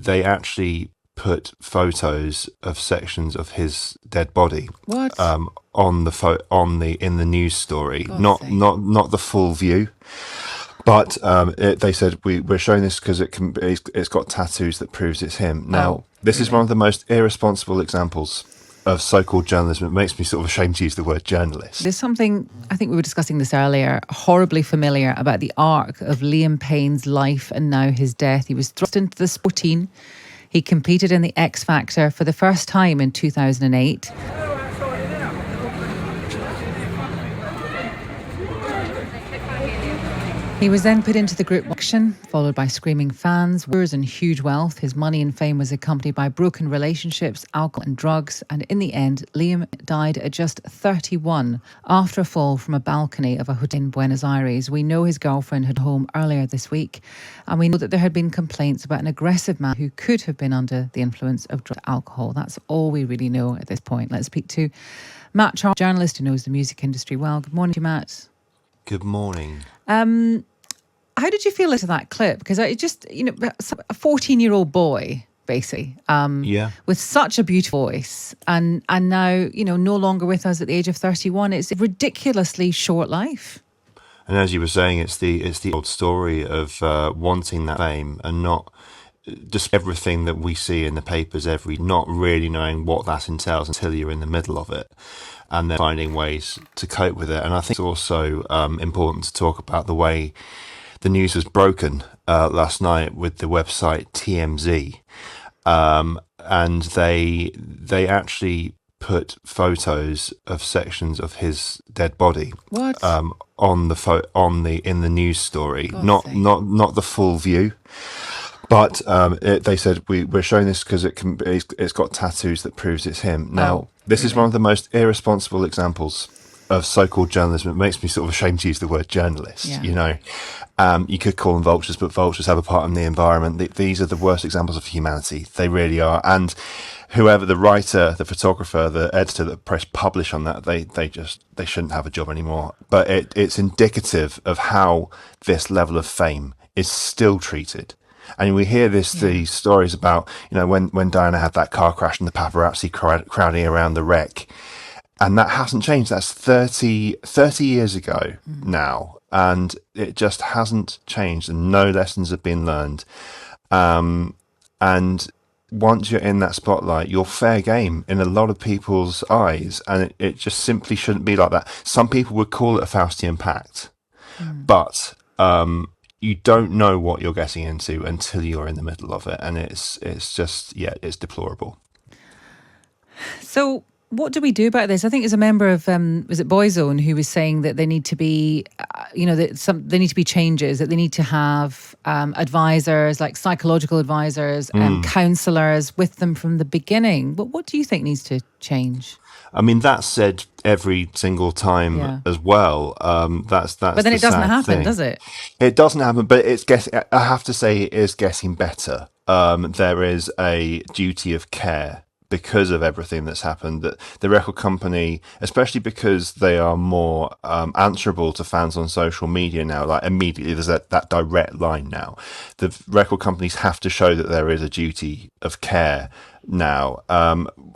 they actually put photos of sections of his dead body. What? On the in the news story, God's not sake. not the full view, but they said we're showing this because it's got tattoos that proves it's him. Now, this is really? one of the most irresponsible examples of so-called journalism. It makes me sort of ashamed to use the word journalist. There's something, I think we were discussing this earlier, horribly familiar about the arc of Liam Payne's life and now his death. He was thrust into the 14. He competed in the X Factor for the first time in 2008. He was then put into the group auction, followed by screaming fans, wars and huge wealth. His money and fame was accompanied by broken relationships, alcohol and drugs. And in the end, Liam died at just 31 after a fall from a balcony of a hotel in Buenos Aires. We know his girlfriend had home earlier this week. And we know that there had been complaints about an aggressive man who could have been under the influence of drug alcohol. That's all we really know at this point. Let's speak to Matt Charlton, journalist who knows the music industry well. Good morning to you, Matt. Good morning. How did you feel into that clip? Because I just, a 14-year-old boy, basically, with such a beautiful voice, and now, no longer with us at the age of 31. It's a ridiculously short life. And as you were saying, it's the old story of wanting that fame and not just everything that we see in the papers not really knowing what that entails until you're in the middle of it, and then finding ways to cope with it. And I think it's also important to talk about the way the news was broken last night with the website TMZ, and they actually put photos of sections of his dead body. What? In the news story, God's not sake. the full view. But they said we're showing this because it's got tattoos that proves it's him. Now, this is one of the most irresponsible examples of so-called journalism. It makes me sort of ashamed to use the word journalist. Yeah. You could call them vultures, but vultures have a part in the environment. These are the worst examples of humanity. They really are. And whoever, the writer, the photographer, the editor that pressed publish on that, they shouldn't have a job anymore. But it's indicative of how this level of fame is still treated. And we hear these stories about, when Diana had that car crash and the paparazzi crowding around the wreck. And that hasn't changed. That's 30 years ago now. And it just hasn't changed. And no lessons have been learned. And once you're in that spotlight, you're fair game in a lot of people's eyes. And it just simply shouldn't be like that. Some people would call it a Faustian pact. But you don't know what you're getting into until you're in the middle of it. And it's it's deplorable. So what do we do about this? I think as a member of, was it Boyzone, who was saying that there need to be, there need to be changes, that they need to have advisors, like psychological advisors and counsellors with them from the beginning. But what do you think needs to change? I mean, that's said every single time as well. That's. But then it doesn't happen, thing. Does it? It doesn't happen, but it's getting. I have to say, it is getting better. There is a duty of care because of everything that's happened. That the record company, especially because they are more answerable to fans on social media now, like immediately there's that direct line now. The record companies have to show that there is a duty of care now.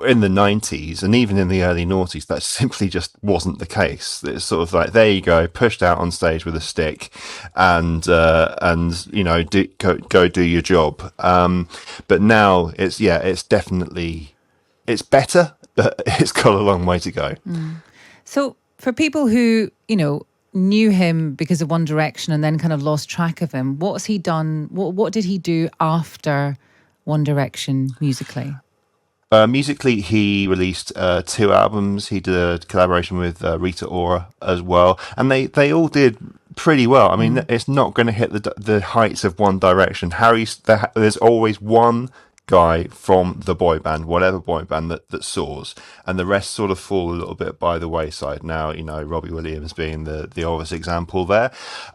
In the 90s and even in the early noughties, that simply just wasn't the case. It's sort of like, there you go, pushed out on stage with a stick and go do your job. But now it's definitely, it's better, but it's got a long way to go. So for people who, knew him because of One Direction and then kind of lost track of him, what has he done? What did he do after One Direction musically? Musically, he released 2 albums. He did a collaboration with Rita Ora as well, and they all did pretty well. I mean, it's not going to hit the heights of One Direction. There's always one guy from the boy band, whatever boy band that soars, and the rest sort of fall a little bit by the wayside. Now, Robbie Williams being the obvious example there,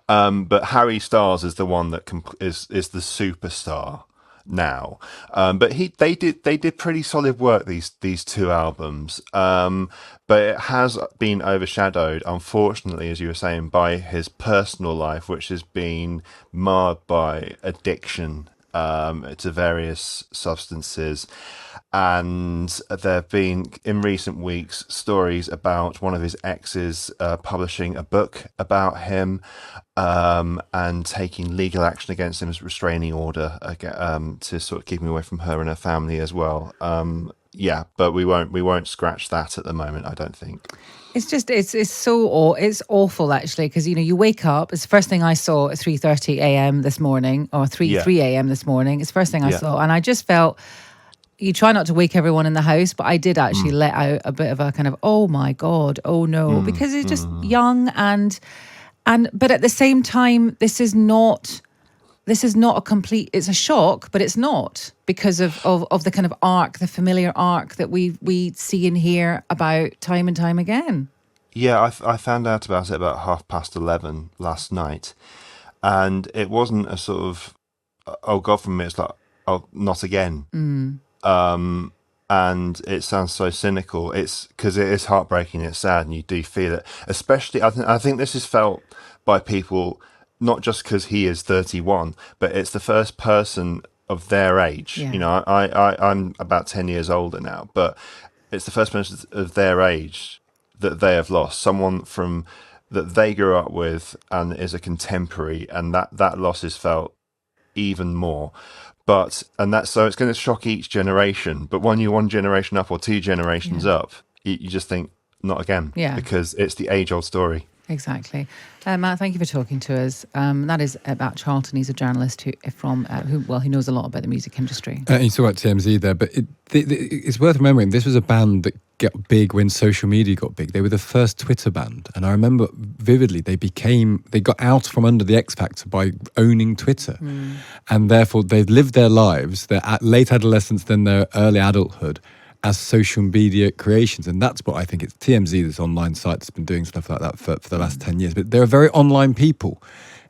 but Harry Styles is the one that is the superstar now. But they did pretty solid work, these 2 albums, but it has been overshadowed, unfortunately, as you were saying, by his personal life, which has been marred by addiction to various substances. And there have been, in recent weeks, stories about one of his exes publishing a book about him, and taking legal action against him as a restraining order, to sort of keep him away from her and her family as well. Yeah, but we won't scratch that at the moment, I don't think. It's just it's it's awful actually, because you wake up. It's the first thing I saw at 3:30 a.m. this morning, or 3 a.m. this morning. It's the first thing I saw, and I just felt. You try not to wake everyone in the house, but I did actually let out a bit of a kind of, oh my God, oh no, because it's just young and but at the same time, this is not a complete, it's a shock, but it's not, because of the kind of arc, the familiar arc that we see and hear about time and time again. Yeah, I found out about it about 11:30 last night, and it wasn't a sort of, oh God, from me, it's like, oh, not again. And it sounds so cynical. It's because it is heartbreaking, it's sad, and you do feel it. Especially, I think this is felt by people, not just because he is 31, but it's the first person of their age. Yeah. I'm about 10 years older now, but it's the first person of their age that they have lost. Someone that they grew up with and is a contemporary, and that loss is felt even more. So it's going to shock each generation. But when you're one generation up or two generations up, you just think, not again. Yeah. Because it's the age-old story. Exactly. Matt, thank you for talking to us. That is Matt Charlton. He's a journalist who knows a lot about the music industry. You saw about TMZ there, but it's worth remembering this was a band that got big when social media got big. They were the first Twitter band, and I remember vividly they got out from under the X Factor by owning Twitter, and therefore they've lived their lives, their late adolescence, then their early adulthood, as social media creations. And that's what I think it's TMZ, this online site that's been doing stuff like that for the last 10 years. But they're very online people,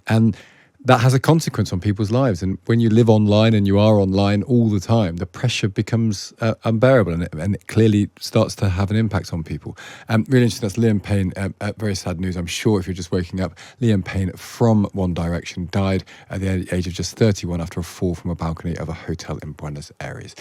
and that has a consequence on people's lives. And when you live online and you are online all the time, the pressure becomes unbearable, and it clearly starts to have an impact on people. Really interesting, that's Liam Payne. Very sad news, I'm sure, if you're just waking up. Liam Payne from One Direction died at the age of just 31 after a fall from a balcony of a hotel in Buenos Aires.